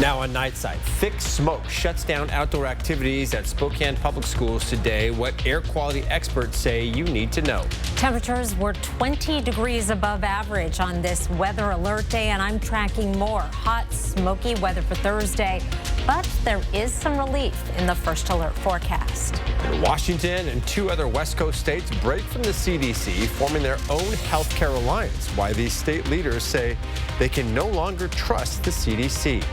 Now on Nightside, thick smoke shuts down outdoor activities at Spokane Public Schools today. What air quality experts say you need to know. Temperatures were 20 degrees above average on this weather alert day, and I'm tracking more hot, smoky weather for Thursday. But there is some relief in the first alert forecast. And Washington and two other West Coast states break from the CDC, forming their own healthcare alliance. Why these state leaders say they can no longer trust the CDC.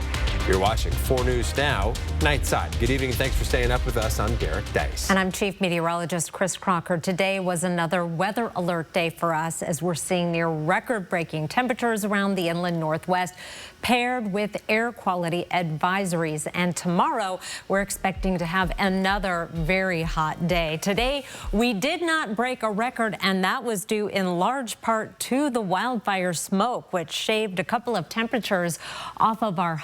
You're watching 4 News Now, Nightside. Good evening and thanks for staying up with us. I'm Derek Dice. And I'm Chief Meteorologist Chris Crocker. Today was another weather alert day for us as we're seeing near record-breaking temperatures around the inland Northwest, paired with air quality advisories. And tomorrow, we're expecting to have another very hot day. Today, we did not break a record, and that was due in large part to the wildfire smoke, which shaved a couple of temperatures off of our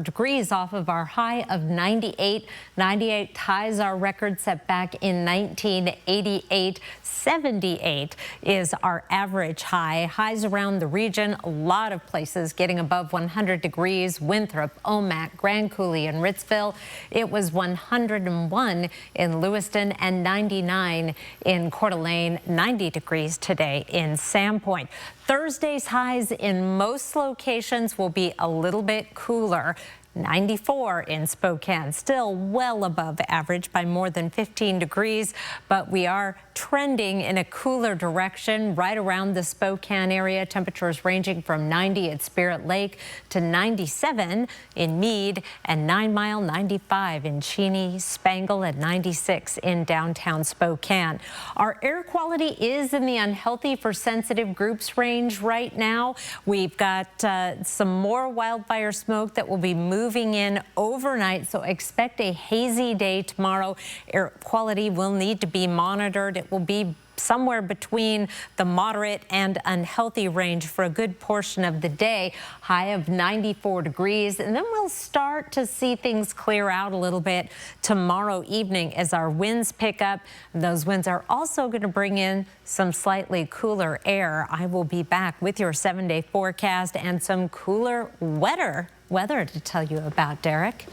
degrees off of our high of 98. 98 ties our record set back in 1988. 78 is our average high. Highs around the region, a lot of places getting above 100 degrees. Winthrop, Omak, Grand Coulee, and Ritzville. It was 101 in Lewiston and 99 in Coeur d'Alene, 90 degrees today in Sandpoint. Thursday's highs in most locations will be a little bit cooler. 94 in Spokane, still well above average by more than 15 degrees, but we are trending in a cooler direction right around the Spokane area. Temperatures ranging from 90 at Spirit Lake to 97 in Meade and 9 Mile, 95 in Cheney, Spangle, and 96 in downtown Spokane. Our air quality is in the unhealthy for sensitive groups range right now. We've got some more wildfire smoke that will be moving in overnight, so expect a hazy day tomorrow. Air quality will need to be monitored. It will be somewhere between the moderate and unhealthy range for a good portion of the day. High of 94 degrees, and then we'll start to see things clear out a little bit tomorrow evening as our winds pick up. Those winds are also going to bring in some slightly cooler air. I will be back with your 7-day forecast and some cooler, wetter weather to tell you about, Derek.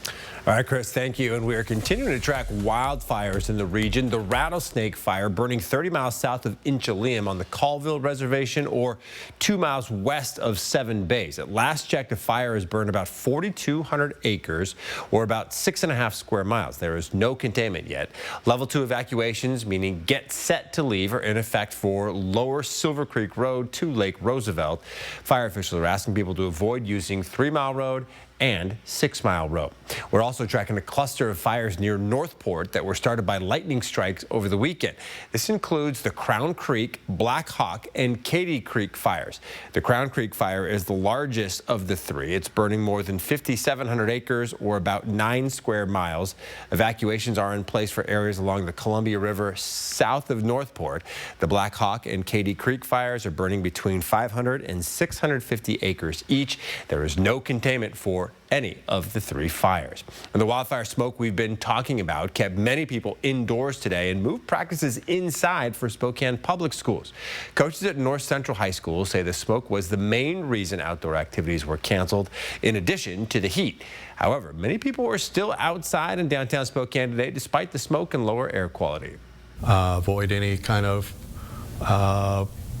All right, Chris, thank you. And we are continuing to track wildfires in the region. The Rattlesnake Fire burning 30 miles south of Inchelium on the Colville Reservation, or 2 miles west of Seven Bays. At last check, the fire has burned about 4,200 acres, or about 6.5 square miles. There is no containment yet. Level 2 evacuations, meaning get set to leave, are in effect for Lower Silver Creek Road to Lake Roosevelt. Fire officials are asking people to avoid using 3 Mile Road and 6 Mile Road. We're also tracking a cluster of fires near Northport that were started by lightning strikes over the weekend. This includes the Crown Creek, Black Hawk, and Katy Creek fires. The Crown Creek fire is the largest of the three. It's burning more than 5,700 acres, or about 9 square miles. Evacuations are in place for areas along the Columbia River south of Northport. The Black Hawk and Katy Creek fires are burning between 500 and 650 acres each. There is no containment for any of the three fires. And the wildfire smoke we've been talking about kept many people indoors today and moved practices inside for Spokane Public Schools. Coaches at North Central High School say the smoke was the main reason outdoor activities were canceled, in addition to the heat. However, many people were still outside in downtown Spokane today despite the smoke and lower air quality. Avoid any kind of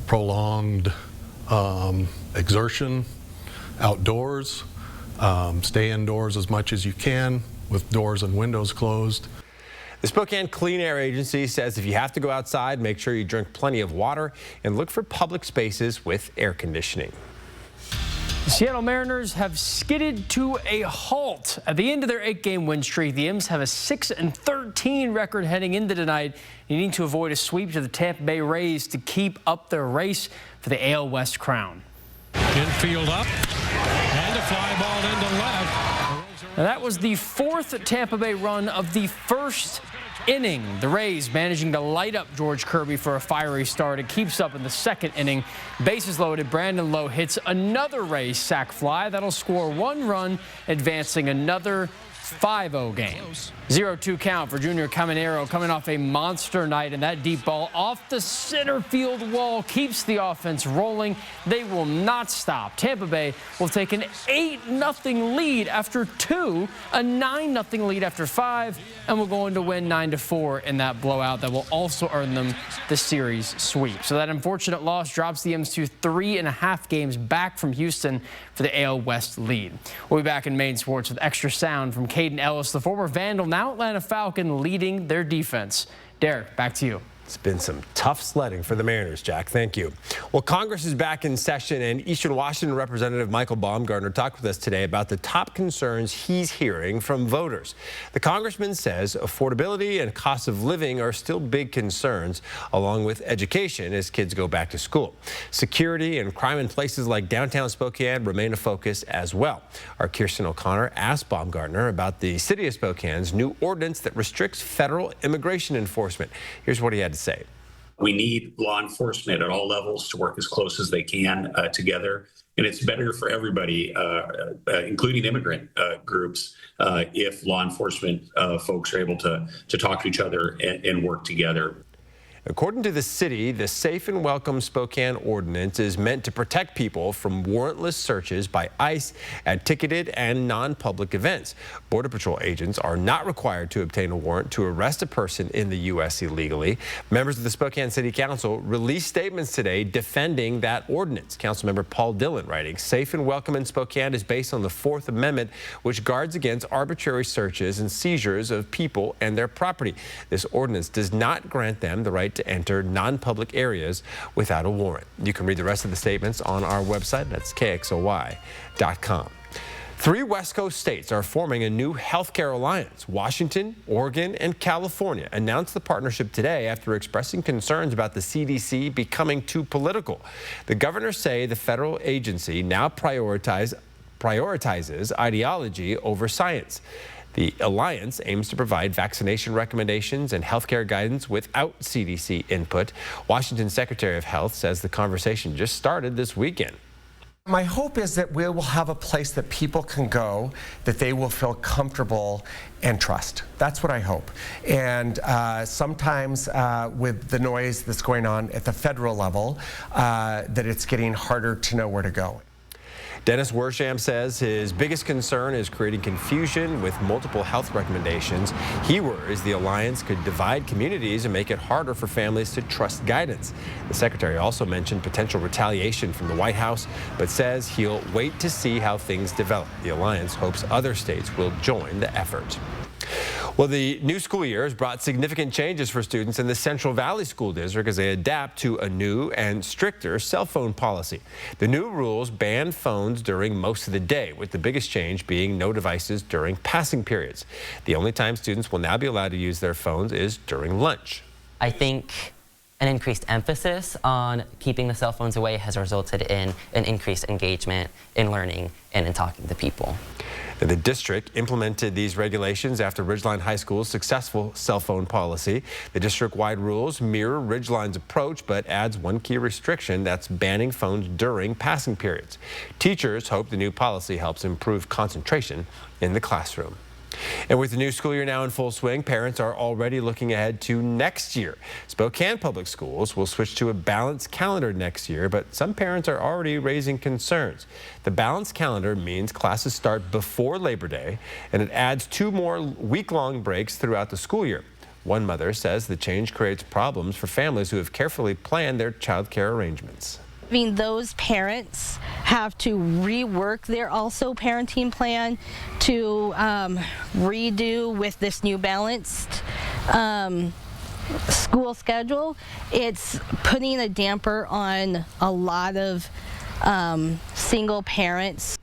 prolonged exertion outdoors. Stay indoors as much as you can with doors and windows closed. The Spokane Clean Air Agency says if you have to go outside, make sure you drink plenty of water and look for public spaces with air conditioning. The Seattle Mariners have skidded to a halt. At the end of their 8-game win streak, the M's have a 6-13 record heading into tonight, needing to avoid a sweep to the Tampa Bay Rays to keep up their race for the AL West crown. Infield up, and a fly ball into left. Now that was the 4th Tampa Bay run of the first inning. The Rays managing to light up George Kirby for a fiery start. It keeps up in the 2nd inning. Bases loaded, Brandon Lowe hits another Rays sac fly. That'll score 1 run, advancing another 5-0 game. 0-2 count for Junior Caminero coming off a monster night, and that deep ball off the center field wall keeps the offense rolling. They will not stop. Tampa Bay will take an 8-0 lead after 2, a 9-0 lead after 5, and will go on to win 9-4 in that blowout that will also earn them the series sweep. So that unfortunate loss drops the M's to 3.5 games back from Houston for the AL West lead. We'll be back in main sports with extra sound from Caden Ellis, the former Vandal, now Atlanta Falcon, leading their defense. Derek, back to you. It's been some tough sledding for the Mariners, Jack. Thank you. Well, Congress is back in session, and Eastern Washington Representative Michael Baumgartner talked with us today about the top concerns he's hearing from voters. The congressman says affordability and cost of living are still big concerns, along with education as kids go back to school. Security and crime in places like downtown Spokane remain a focus as well. Our Kirsten O'Connor asked Baumgartner about the city of Spokane's new ordinance that restricts federal immigration enforcement. Here's what he had to say. We need law enforcement at all levels to work as close as they can together. And it's better for everybody, including immigrant groups, if law enforcement folks are able to talk to each other and work together. According to the city, the Safe and Welcome Spokane ordinance is meant to protect people from warrantless searches by ICE at ticketed and non-public events. Border Patrol agents are not required to obtain a warrant to arrest a person in the U.S. illegally. Members of the Spokane City Council released statements today defending that ordinance. Councilmember Paul Dillon writing, Safe and Welcome in Spokane is based on the Fourth Amendment, which guards against arbitrary searches and seizures of people and their property. This ordinance does not grant them the right to enter non-public areas without a warrant. You can read the rest of the statements on our website. That's KXOY.com. 3 West Coast states are forming a new healthcare alliance. Washington, Oregon, and California announced the partnership today after expressing concerns about the CDC becoming too political. The governors say the federal agency now prioritizes ideology over science. The alliance aims to provide vaccination recommendations and healthcare guidance without CDC input. Washington Secretary of Health says the conversation just started this weekend. My hope is that we will have a place that people can go, that they will feel comfortable and trust. That's what I hope. And sometimes with the noise that's going on at the federal level, that it's getting harder to know where to go. Dennis Wersham says his biggest concern is creating confusion with multiple health recommendations. He worries the alliance could divide communities and make it harder for families to trust guidance. The secretary also mentioned potential retaliation from the White House, but says he'll wait to see how things develop. The alliance hopes other states will join the effort. Well, the new school year has brought significant changes for students in the Central Valley School District as they adapt to a new and stricter cell phone policy. The new rules ban phones during most of the day, with the biggest change being no devices during passing periods. The only time students will now be allowed to use their phones is during lunch. I think an increased emphasis on keeping the cell phones away has resulted in an increased engagement in learning and in talking to people. The district implemented these regulations after Ridgeline High School's successful cell phone policy. The district-wide rules mirror Ridgeline's approach, but adds one key restriction: that's banning phones during passing periods. Teachers hope the new policy helps improve concentration in the classroom. And with the new school year now in full swing, parents are already looking ahead to next year. Spokane Public Schools will switch to a balanced calendar next year, but some parents are already raising concerns. The balanced calendar means classes start before Labor Day, and it adds 2 more week-long breaks throughout the school year. One mother says the change creates problems for families who have carefully planned their child care arrangements. I mean, those parents have to rework their also parenting plan to redo with this new balanced school schedule. It's putting a damper on a lot of single parents.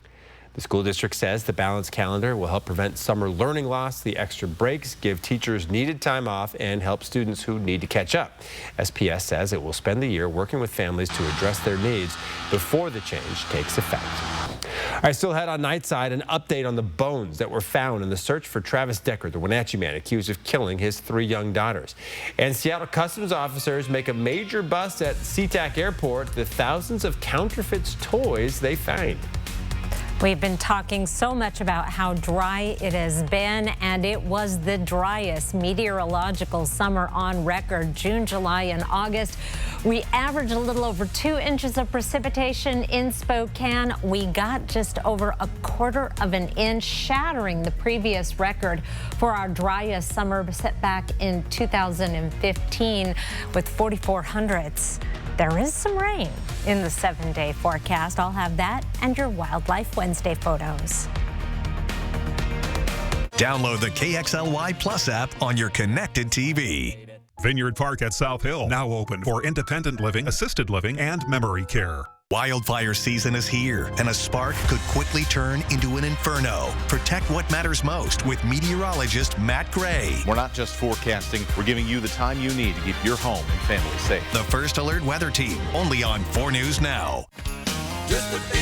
The school district says the balanced calendar will help prevent summer learning loss. The extra breaks give teachers needed time off and help students who need to catch up. SPS says it will spend the year working with families to address their needs before the change takes effect. All right, still ahead on Nightside, an update on the bones that were found in the search for Travis Decker, the Wenatchee man accused of killing his 3 young daughters. And Seattle Customs officers make a major bust at SeaTac Airport, the thousands of counterfeit toys they find. We've been talking so much about how dry it has been, and it was the driest meteorological summer on record. June, July, and August, we averaged a little over 2 inches of precipitation in Spokane. We got just over 1/4 of an inch, shattering the previous record for our driest summer set back in 2015 with 4,400 hundredths. There is some rain in the 7-day forecast. I'll have that and your Wildlife Wednesday photos. Download the KXLY Plus app on your connected TV. Vineyard Park at South Hill, now open for independent living, assisted living, and memory care. Wildfire season is here, and a spark could quickly turn into an inferno. Protect what matters most with meteorologist Matt Gray. We're not just forecasting, we're giving you the time you need to keep your home and family safe. The First Alert Weather Team, only on 4 News Now.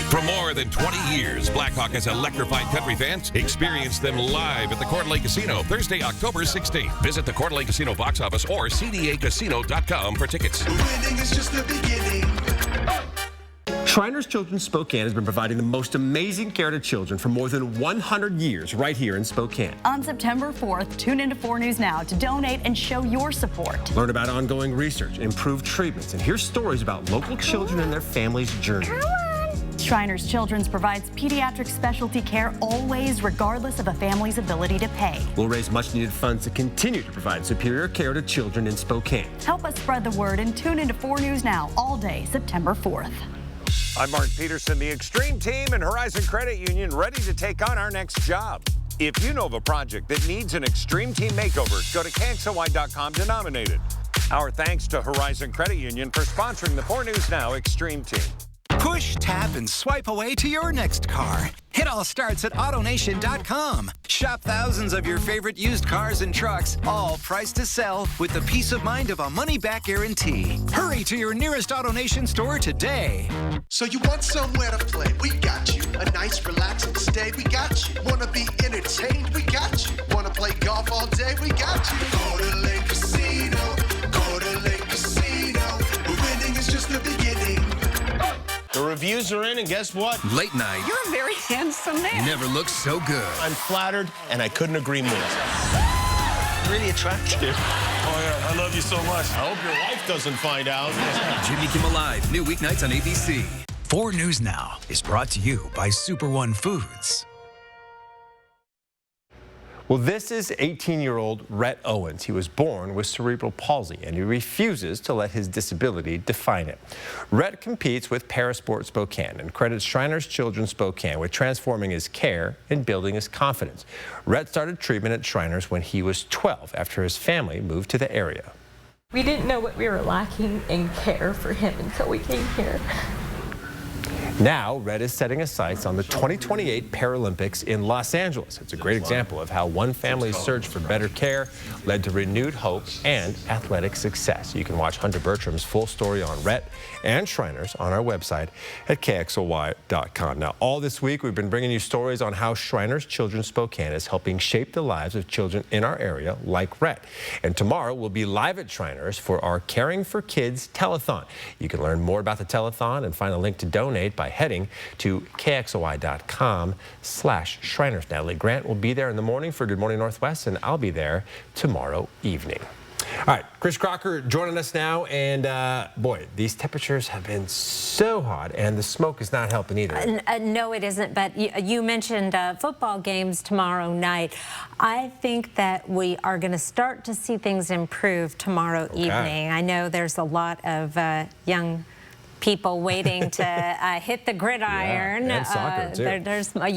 For more than 20 years, Blackhawk has electrified country fans. Experience them live at the Coeur d'Alene Casino, Thursday, October 16th. Visit the Coeur d'Alene Casino box office or cdacasino.com for tickets. Winning is just the beginning. Shriners Children's Spokane has been providing the most amazing care to children for more than 100 years right here in Spokane. On September 4th, tune into 4 News Now to donate and show your support. Learn about ongoing research, improved treatments, and hear stories about local children and their families' journey. Shriners Children's provides pediatric specialty care always, regardless of a family's ability to pay. We'll raise much-needed funds to continue to provide superior care to children in Spokane. Help us spread the word and tune into 4 News Now all day, September 4th. I'm Mark Peterson, the Extreme Team and Horizon Credit Union, ready to take on our next job. If you know of a project that needs an Extreme Team makeover, go to KXLY.com to nominate it. Our thanks to Horizon Credit Union for sponsoring the 4 News Now Extreme Team. Push, tap, and swipe away to your next car. It all starts at AutoNation.com. Shop thousands of your favorite used cars and trucks, all priced to sell with the peace of mind of a money-back guarantee. Hurry to your nearest AutoNation store today. So you want somewhere to play? We got you. A nice relaxing stay? We got you. Wanna be entertained? We got you. Wanna play golf all day? We got you. Go to Lake Casino. Go to Lake Casino. Winning is just the beginning. The reviews are in, and guess what? Late night. You're a very handsome man. Never looked so good. I'm flattered, and I couldn't agree more. Really attractive. Oh, yeah, I love you so much. I hope your wife doesn't find out. Jimmy Kimmel Live, new weeknights on ABC. 4 News Now is brought to you by Super One Foods. Well, this is 18-year-old Rhett Owens. He was born with cerebral palsy, and he refuses to let his disability define it. Rhett competes with Parasport Spokane and credits Shriners Children's Spokane with transforming his care and building his confidence. Rhett started treatment at Shriners when he was 12 after his family moved to the area. We didn't know what we were lacking in care for him until we came here. Now, Rhett is setting his sights on the 2028 Paralympics in Los Angeles. It's a great example of how one family's search for better care led to renewed hope and athletic success. You can watch Hunter Bertram's full story on Rhett and Shriners on our website at KXLY.com. Now, all this week, we've been bringing you stories on how Shriners Children's Spokane is helping shape the lives of children in our area like Rhett. And tomorrow, we'll be live at Shriners for our Caring for Kids telethon. You can learn more about the telethon and find a link to donate by heading to KXLY.com/Shriners. Natalie Grant will be there in the morning for Good Morning Northwest, and I'll be there tomorrow evening. All right, Chris Crocker joining us now, and boy, these temperatures have been so hot, and the smoke is not helping either. No, it isn't, but you mentioned football games tomorrow night. I think that we are going to start to see things improve tomorrow evening. I know there's a lot of young people waiting to hit the gridiron. Yeah, and soccer, too.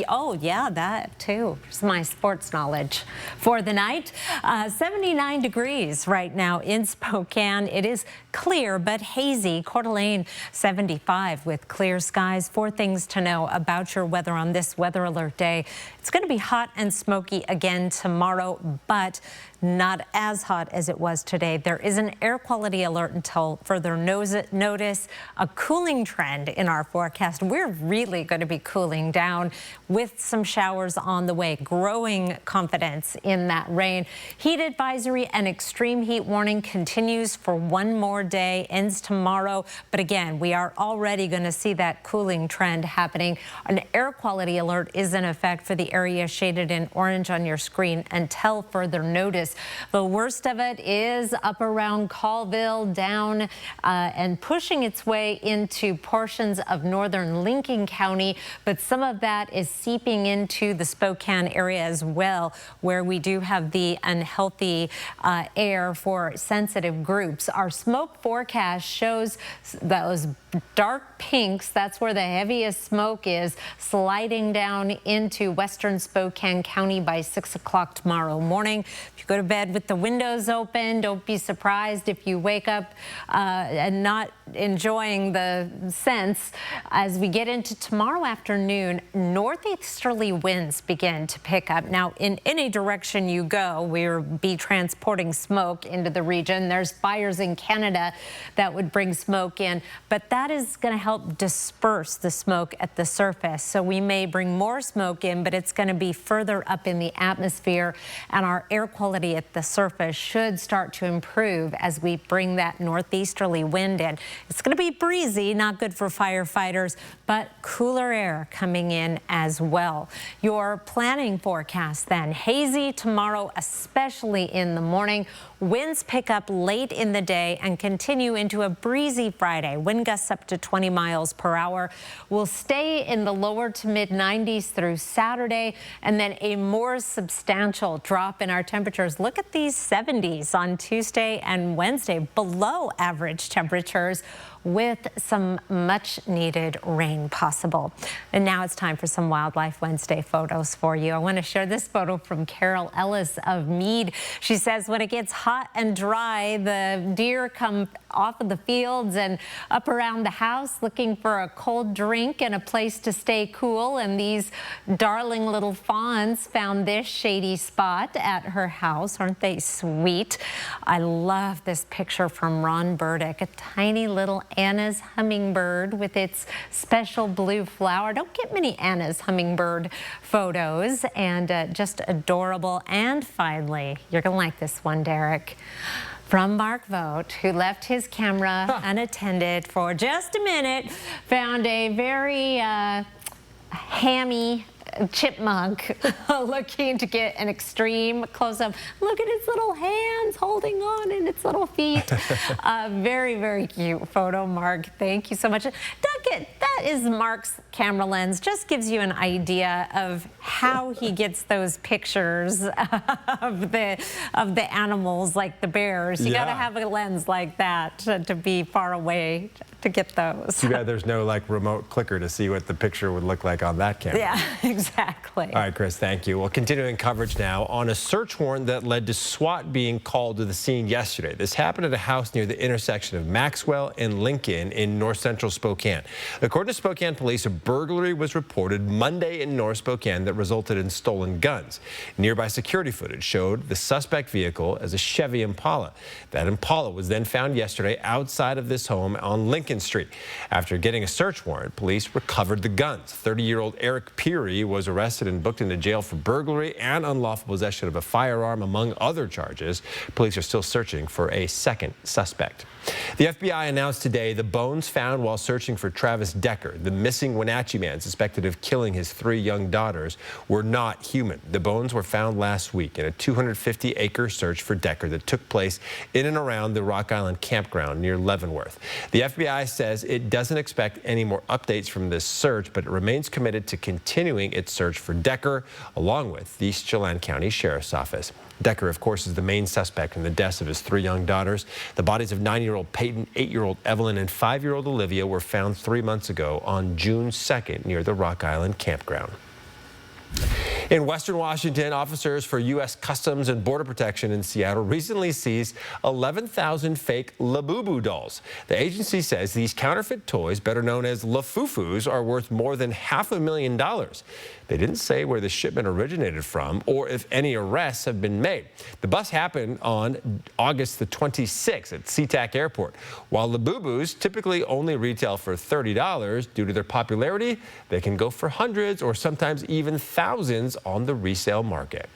Oh, yeah, that, too. There's my sports knowledge for the night. 79 degrees right now in Spokane. It is clear but hazy. Coeur d'Alene, 75 with clear skies. 4 things to know about your weather on this Weather Alert Day. It's going to be hot and smoky again tomorrow, but not as hot as it was today. There is an air quality alert until further notice, a cooling trend in our forecast. We're really going to be cooling down with some showers on the way, growing confidence in that rain. Heat advisory and extreme heat warning continues for one more day, ends tomorrow. But again, we are already going to see that cooling trend happening. An air quality alert is in effect for the area shaded in orange on your screen until further notice. The worst of it is up around Colville, down and pushing its way into portions of northern Lincoln County, but some of that is seeping into the Spokane area as well, where we do have the unhealthy air for sensitive groups. Our smoke forecast shows those dark pinks. That's where the heaviest smoke is, sliding down into western Spokane County by 6 o'clock tomorrow morning. If you go to bed with the windows open, don't be surprised if you wake up and not enjoying the scents. As we get into tomorrow afternoon, northeasterly winds begin to pick up. Now, in any direction you go, we'll be transporting smoke into the region. There's fires in Canada that would bring smoke in, but that is going to help disperse the smoke at the surface. So we may bring more smoke in, but it's going to be further up in the atmosphere, and our air quality at the surface should start to improve as we bring that northeasterly wind in. It's going to be breezy, not good for firefighters, but cooler air coming in as well. Your planning forecast then, hazy tomorrow, especially in the morning. Winds pick up late in the day and continue into a breezy Friday. Wind gusts up to 20 miles per hour. We'll stay in the lower to mid 90s through Saturday, and then a more substantial drop in our temperatures. Look at these 70s on Tuesday and Wednesday, below average temperatures, with some much needed rain possible. And now it's time for some Wildlife Wednesday photos for you. I want to share this photo from Carol Ellis of Meade. She says when it gets hot and dry, the deer come off of the fields and up around the house looking for a cold drink and a place to stay cool. And these darling little fawns found this shady spot at her house. Aren't they sweet? I love this picture from Ron Burdick, a tiny little Anna's hummingbird with its special blue flower. Don't get many Anna's hummingbird photos, and just adorable. And finally, you're gonna like this one, Derek, from Mark Vogt, who left his camera unattended for just a minute, found a very hammy chipmunk looking to get an extreme close-up. Look at its little hands holding on and its little feet. Very, very cute photo, Mark. Thank you so much. Duckett, that is Mark's camera lens. Just gives you an idea of how he gets those pictures of the animals, like the bears. You gotta have a lens like that to be far away to get those. Too bad there's no like remote clicker to see what the picture would look like on that camera. Yeah, exactly. All right, Chris, thank you. Well, continuing coverage now on a search warrant that led to SWAT being called to the scene yesterday. This happened at a house near the intersection of Maxwell and Lincoln in north central Spokane. According to Spokane police, a burglary was reported Monday in North Spokane that resulted in stolen guns. Nearby security footage showed the suspect vehicle as a Chevy Impala. That Impala was then found yesterday outside of this home on Lincoln Street. After getting a search warrant, police recovered the guns. 30-year-old Eric Peary was arrested and booked into jail for burglary and unlawful possession of a firearm, among other charges. Police are still searching for a second suspect. The FBI announced today the bones found while searching for Travis Decker, the missing Wenatchee man suspected of killing his 3 young daughters, were not human. The bones were found last week in a 250-acre search for Decker that took place in and around the Rock Island campground near Leavenworth. The FBI says it doesn't expect any more updates from this search, but it remains committed to continuing its search for Decker, along with the East Chelan County Sheriff's Office. Decker, of course, is the main suspect in the deaths of his 3 young daughters. The bodies of 9-year-old Peyton, 8-year-old Evelyn, and 5-year-old Olivia were found 3 months ago on June 2nd near the Rock Island campground. In Western Washington, officers for U.S. Customs and Border Protection in Seattle recently seized 11,000 fake Labubu dolls. The agency says these counterfeit toys, better known as Lafufus, are worth more than $500,000. They didn't say where the shipment originated from or if any arrests have been made. The bust happened on August the 26th at SeaTac Airport. While Labubus typically only retail for $30, due to their popularity, they can go for hundreds or sometimes even thousands on the resale market.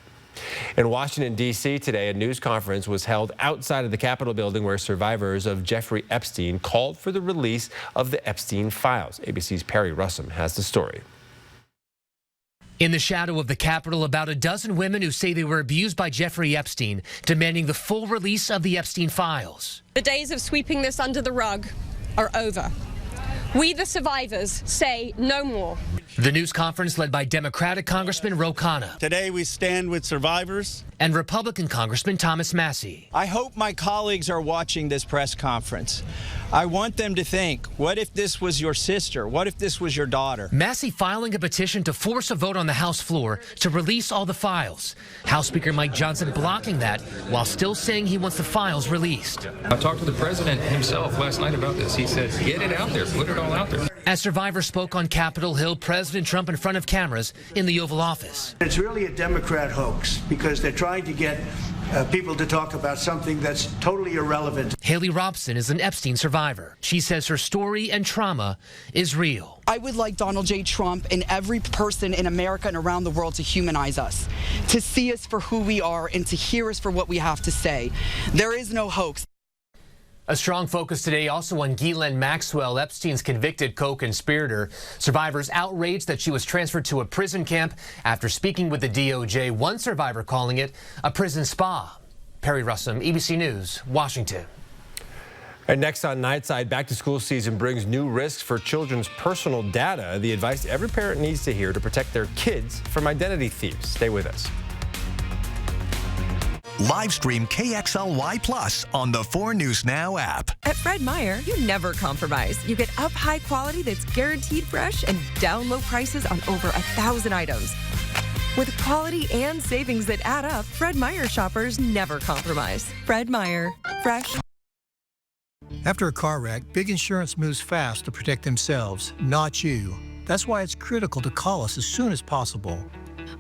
In Washington, D.C. today, a news conference was held outside of the Capitol building where survivors of Jeffrey Epstein called for the release of the Epstein files. ABC's Perry Russum has the story. In the shadow of the Capitol, about a dozen women who say they were abused by Jeffrey Epstein, demanding the full release of the Epstein files. The days of sweeping this under the rug are over. We, the survivors, say no more. The news conference led by Democratic Congressman Ro Khanna. Today we stand with survivors. And Republican Congressman Thomas Massie. I hope my colleagues are watching this press conference. I want them to think, what if this was your sister? What if this was your daughter? Massie filing a petition to force a vote on the House floor to release all the files. House Speaker Mike Johnson blocking that while still saying he wants the files released. I talked to the president himself last night about this. He said, get it out there, put it all out there. As survivors spoke on Capitol Hill, President Trump in front of cameras in the Oval Office. It's really a Democrat hoax because they're trying to get people to talk about something that's totally irrelevant. Haley Robson is an Epstein survivor. She says her story and trauma is real. I would like Donald J. Trump and every person in America and around the world to humanize us, to see us for who we are and to hear us for what we have to say. There is no hoax. A strong focus today also on Ghislaine Maxwell, Epstein's convicted co-conspirator. Survivors outraged that she was transferred to a prison camp after speaking with the DOJ. One survivor calling it a prison spa. Perry Russum, ABC News, Washington. And next on Nightside, back to school season brings new risks for children's personal data. The advice every parent needs to hear to protect their kids from identity thieves. Stay with us. Live stream KXLY Plus on the 4 News Now app. At Fred Meyer, you never compromise. You get up high quality that's guaranteed fresh and down low prices on over 1,000 items. With quality and savings that add up, Fred Meyer shoppers never compromise. Fred Meyer, fresh. After a car wreck, Big Insurance moves fast to protect themselves, not you. That's why it's critical to call us as soon as possible.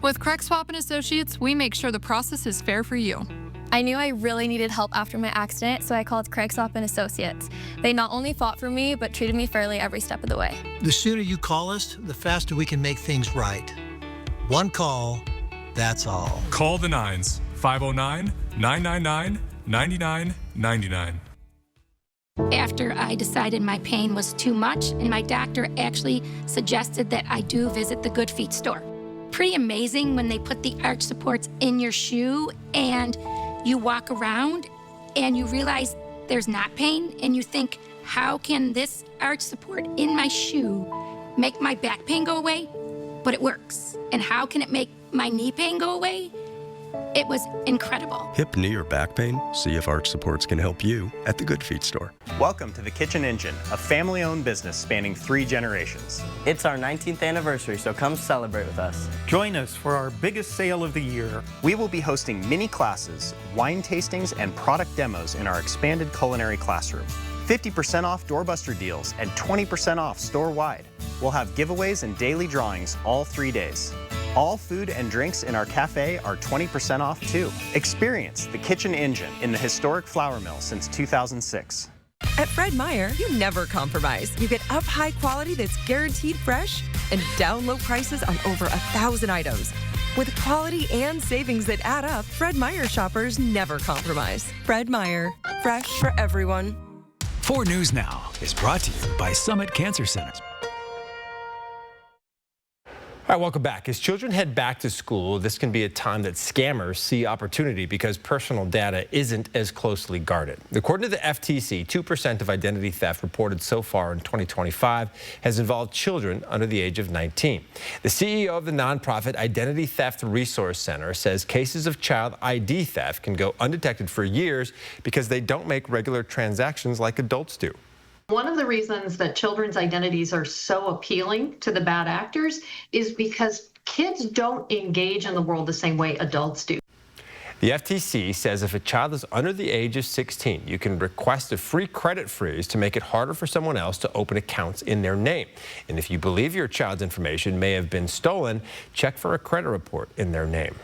With Craig Swap & Associates, we make sure the process is fair for you. I knew I really needed help after my accident, so I called Craig Swap & Associates. They not only fought for me, but treated me fairly every step of the way. The sooner you call us, the faster we can make things right. One call, that's all. Call the 9s, 509-999-9999. After I decided my pain was too much, and my doctor actually suggested that I do visit the Good Feet store. Pretty amazing when they put the arch supports in your shoe and you walk around and you realize there's not pain and you think, how can this arch support in my shoe make my back pain go away? But it works. And how can it make my knee pain go away? It was incredible. Hip, knee, or back pain? See if Arch Supports can help you at the Good Feet store. Welcome to the Kitchen Engine, a family-owned business spanning 3 generations. It's our 19th anniversary, so come celebrate with us. Join us for our biggest sale of the year. We will be hosting mini classes, wine tastings, and product demos in our expanded culinary classroom. 50% off doorbuster deals and 20% off store-wide. We'll have giveaways and daily drawings all 3 days. All food and drinks in our cafe are 20% off too. Experience the Kitchen Engine in the historic flour mill since 2006. At Fred Meyer, you never compromise. You get up high quality that's guaranteed fresh and down low prices on over 1,000 items. With quality and savings that add up, Fred Meyer shoppers never compromise. Fred Meyer, fresh for everyone. 4 News Now is brought to you by Summit Cancer Center. All right, welcome back. As children head back to school, this can be a time that scammers see opportunity because personal data isn't as closely guarded. According to the FTC, 2% of identity theft reported so far in 2025 has involved children under the age of 19. The CEO of the nonprofit Identity Theft Resource Center says cases of child ID theft can go undetected for years because they don't make regular transactions like adults do. One of the reasons that children's identities are so appealing to the bad actors is because kids don't engage in the world the same way adults do. The FTC says if a child is under the age of 16, you can request a free credit freeze to make it harder for someone else to open accounts in their name. And if you believe your child's information may have been stolen, check for a credit report in their name.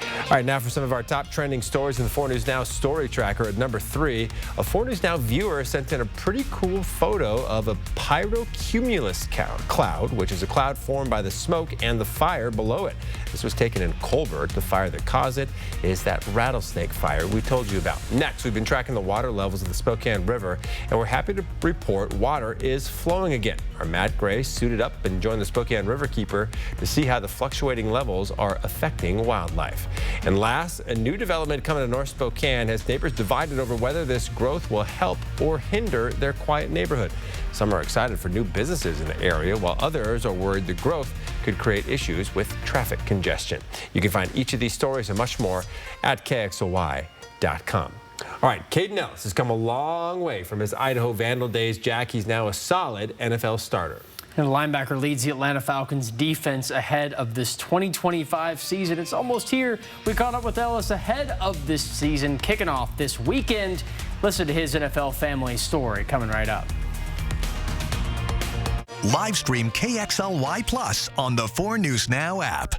All right, now for some of our top trending stories in the 4 News Now story tracker at number 3. A 4 News Now viewer sent in a pretty cool photo of a pyrocumulus cloud, which is a cloud formed by the smoke and the fire below it. This was taken in Colbert. The fire that caused it is that rattlesnake fire we told you about. Next, we've been tracking the water levels of the Spokane River, and we're happy to report water is flowing again. Our Matt Gray suited up and joined the Spokane Riverkeeper to see how the fluctuating levels are affecting wildlife. And last, a new development coming to North Spokane has neighbors divided over whether this growth will help or hinder their quiet neighborhood. Some are excited for new businesses in the area, while others are worried the growth could create issues with traffic congestion. You can find each of these stories and much more at KXLY.com. All right, Caden Ellis has come a long way from his Idaho Vandal days. Jack, he's now a solid NFL starter. And the linebacker leads the Atlanta Falcons defense ahead of this 2025 season. It's almost here. We caught up with Ellis ahead of this season, kicking off this weekend. Listen to his NFL family story coming right up. Live stream KXLY Plus on the 4 News Now app.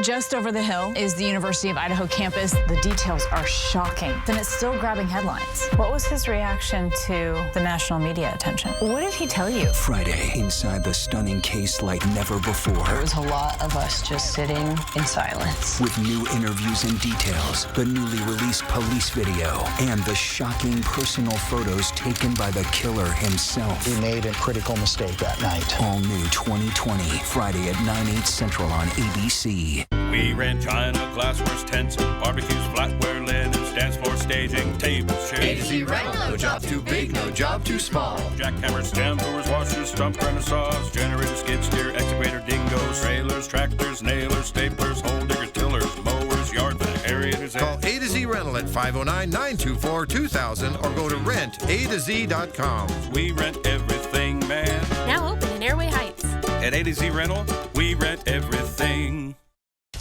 Just over the hill is the University of Idaho campus. The details are shocking, and it's still grabbing headlines. What was his reaction to the national media attention? What did he tell you? Friday, inside the stunning case like never before. There was a lot of us just sitting in silence. With new interviews and details, the newly released police video, and the shocking personal photos taken by the killer himself. He made a critical mistake that night. All new 2020, Friday at 9/8 Central on ABC. We rent china, glassware, tents, and barbecues, flatware, linen, stands for staging, tables, chairs. A to Z rental, no job too big, no job too small. Jackhammers, stem doors, washers, stump grinders, saws, generators, skid steer, excavator, dingoes, trailers, tractors, nailers, staplers, hole diggers, tillers, mowers, yard vac, aerators. Call A to Z rental at 509-924-2000 or go to rentatoz.com. We rent everything, man. Now open in Airway Heights. At A to Z rental, we rent everything.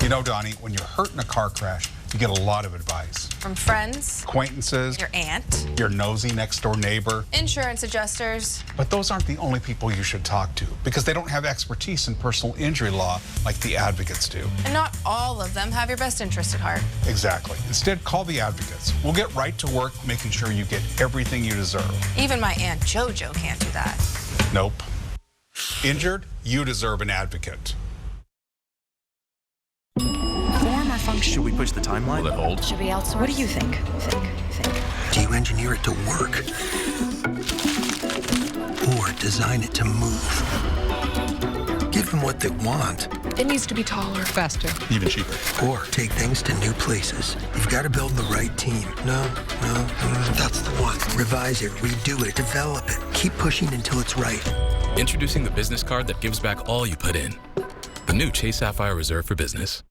You know, Donnie, when you're hurt in a car crash, you get a lot of advice. From friends, Acquaintances, your aunt, your nosy next door neighbor, insurance adjusters. But those aren't the only people you should talk to because they don't have expertise in personal injury law like the advocates do. And not all of them have your best interest at heart. Exactly. Instead, call the advocates. We'll get right to work making sure you get everything you deserve. Even my Aunt JoJo can't do that. Nope. Injured? You deserve an advocate. Form or function? Should we push the timeline? Will it hold? Should we outsource? What do you think? Do you engineer it to work? Or design it to move? Give them what they want. It needs to be taller. Faster. Even cheaper. Or take things to new places. You've got to build the right team. No, that's the one. Revise it, redo it, develop it. Keep pushing until it's right. Introducing the business card that gives back all you put in. The new Chase Sapphire Reserve for Business.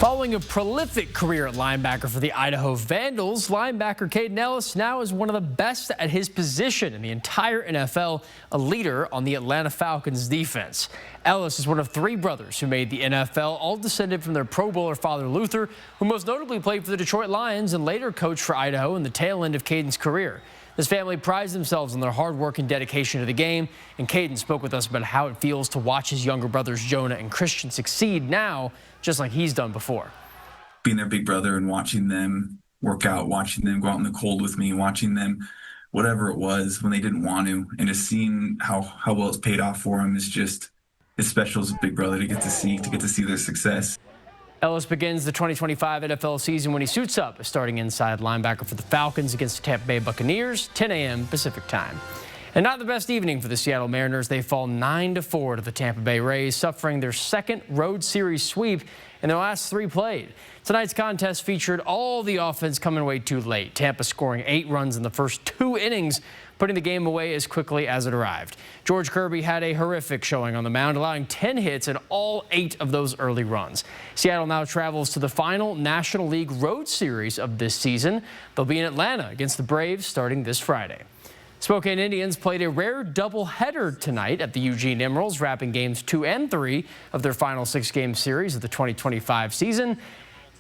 Following a prolific career at linebacker for the Idaho Vandals, linebacker Caden Ellis now is one of the best at his position in the entire NFL, a leader on the Atlanta Falcons defense. Ellis is one of 3 brothers who made the NFL, all descended from their Pro Bowler father Luther, who most notably played for the Detroit Lions and later coached for Idaho in the tail end of Caden's career. This family prides themselves on their hard work and dedication to the game, and Caden spoke with us about how it feels to watch his younger brothers Jonah and Christian succeed now, just like he's done before. Being their big brother and watching them work out, watching them go out in the cold with me, watching them, whatever it was, when they didn't want to, and just seeing how well it's paid off for them is just as special as a big brother to get to see their success. Ellis begins the 2025 NFL season when he suits up as starting inside linebacker for the Falcons against the Tampa Bay Buccaneers, 10 a.m. Pacific time. And not the best evening for the Seattle Mariners. They fall 9-4 to the Tampa Bay Rays, suffering their second road series sweep in their last 3 played. Tonight's contest featured all the offense coming away too late. Tampa scoring 8 runs in the first 2 innings, putting the game away as quickly as it arrived. George Kirby had a horrific showing on the mound, allowing 10 hits in all 8 of those early runs. Seattle now travels to the final National League Road Series of this season. They'll be in Atlanta against the Braves starting this Friday. Spokane Indians played a rare doubleheader tonight at the Eugene Emeralds, wrapping games 2 and 3 of their final 6-game series of the 2025 season.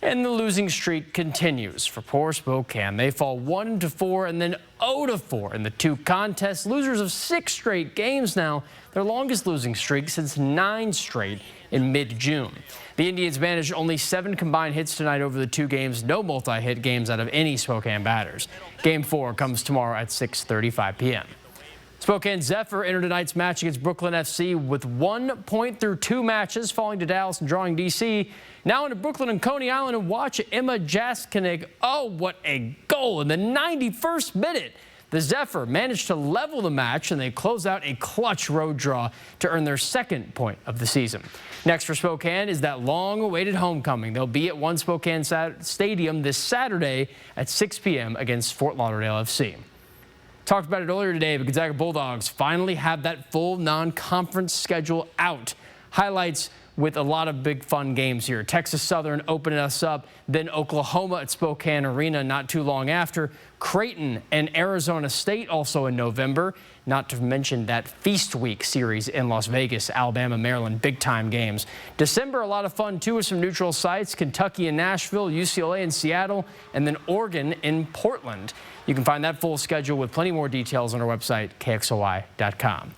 And the losing streak continues for poor Spokane. They fall 1-4 and then 0-4 in the 2 contests. Losers of 6 straight games now, their longest losing streak since 9 straight in mid-June. The Indians managed only 7 combined hits tonight over the 2 games. No multi-hit games out of any Spokane batters. Game 4 comes tomorrow at 6:35 p.m. Spokane Zephyr entered tonight's match against Brooklyn FC with 1 point through 2 matches, falling to Dallas and drawing D.C. Now into Brooklyn and Coney Island, and watch Emma Jaskinig. Oh, what a goal in the 91st minute. The Zephyr managed to level the match, and they close out a clutch road draw to earn their 2nd point of the season. Next for Spokane is that long-awaited homecoming. They'll be at One Spokane Stadium this Saturday at 6 p.m. against Fort Lauderdale FC. Talked about it earlier today, but Gonzaga Bulldogs finally have that full non-conference schedule out. Highlights with a lot of big fun games here. Texas Southern opening us up, then Oklahoma at Spokane Arena not too long after. Creighton and Arizona State also in November, not to mention that Feast Week series in Las Vegas, Alabama, Maryland, big-time games. December, a lot of fun, too, with some neutral sites, Kentucky and Nashville, UCLA and Seattle, and then Oregon in Portland. You can find that full schedule with plenty more details on our website, KXLY.com.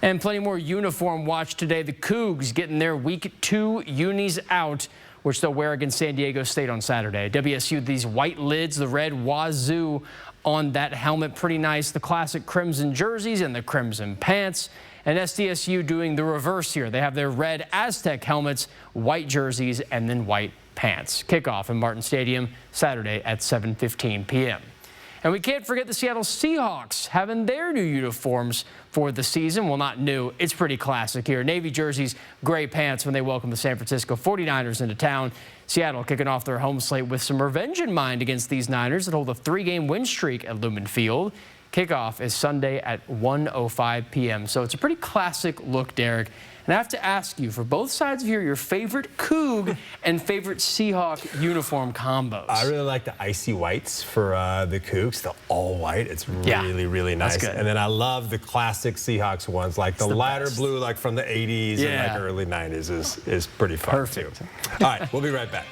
And plenty more uniform watch today. The Cougs getting their Week 2 unis out, which they'll wear against San Diego State on Saturday. WSU, these white lids, the red Wazoo on that helmet, pretty nice. The classic crimson jerseys and the crimson pants. And SDSU doing the reverse here. They have their red Aztec helmets, white jerseys, and then white pants. Kickoff in Martin Stadium Saturday at 7:15 p.m. And we can't forget the Seattle Seahawks having their new uniforms for the season. Well, not new. It's pretty classic here. Navy jerseys, gray pants when they welcome the San Francisco 49ers into town. Seattle kicking off their home slate with some revenge in mind against these Niners that hold a 3-game win streak at Lumen Field. Kickoff is Sunday at 1:05 p.m. So it's a pretty classic look, Derek. And I have to ask you, for both sides of here, your favorite Coug and favorite Seahawk uniform combos. I really like the icy whites for the Cougs, the all white. It's really, really nice. That's good. And then I love the classic Seahawks ones, like the lighter best. Blue, like from the 80s and like early 90s is pretty fun. Perfect. Too. All right, we'll be right back.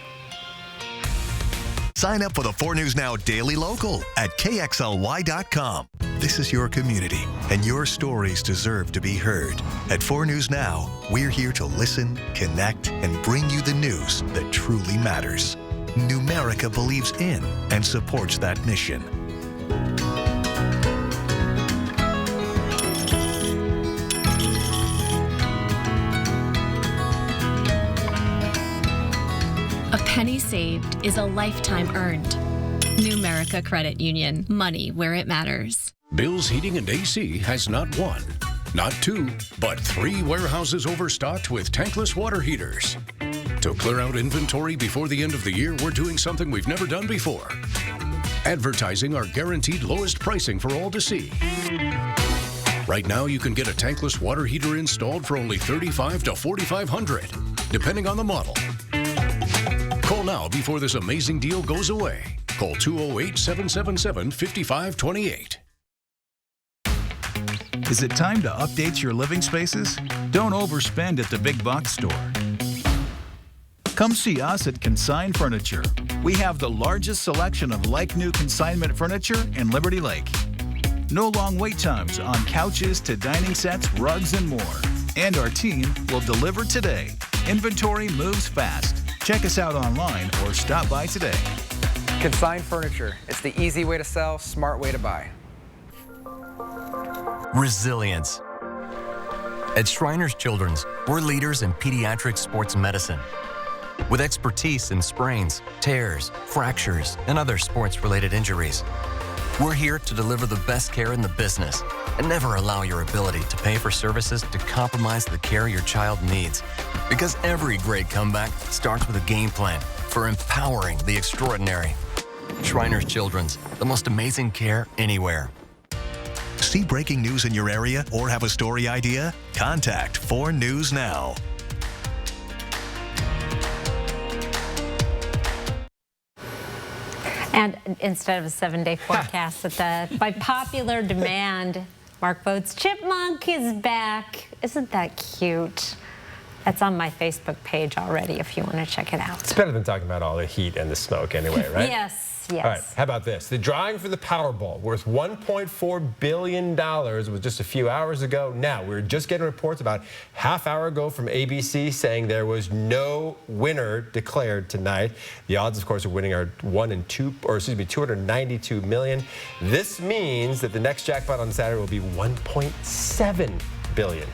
Sign up for the 4 News Now Daily Local at KXLY.com. This is your community, and your stories deserve to be heard. At 4 News Now, we're here to listen, connect, and bring you the news that truly matters. Numerica believes in and supports that mission. A penny saved is a lifetime earned. Numerica Credit Union. Money where it matters. Bill's Heating and AC has not 1, not 2, but 3 warehouses overstocked with tankless water heaters. To clear out inventory before the end of the year, we're doing something we've never done before. Advertising our guaranteed lowest pricing for all to see. Right now, you can get a tankless water heater installed for only $3,500 to $4,500, depending on the model. Call now before this amazing deal goes away. Call 208-777-5528. Is it time to update your living spaces? Don't overspend at the big box store. Come see us at Consign Furniture. We have the largest selection of like-new consignment furniture in Liberty Lake. No long wait times on couches to dining sets, rugs, and more. And our team will deliver today. Inventory moves fast. Check us out online or stop by today. Consign Furniture. It's the easy way to sell, smart way to buy. Resilience. At Shriners Children's, we're leaders in pediatric sports medicine. With expertise in sprains, tears, fractures, and other sports-related injuries. We're here to deliver the best care in the business and never allow your ability to pay for services to compromise the care your child needs. Because every great comeback starts with a game plan for empowering the extraordinary. Shriners Children's, the most amazing care anywhere. See breaking news in your area or have a story idea? Contact 4 News Now. And instead of a 7-day forecast, by popular demand, Mark votes Chipmunk is back. Isn't that cute? That's on my Facebook page already if you want to check it out. It's better than talking about all the heat and the smoke anyway, right? Yes, yes. All right, how about this? The drawing for the Powerball, worth $1.4 billion, was just a few hours ago. Now, we were just getting reports about half hour ago from ABC saying there was no winner declared tonight. The odds, of course, of winning are 292 million. This means that the next jackpot on Saturday will be 1.7 billion.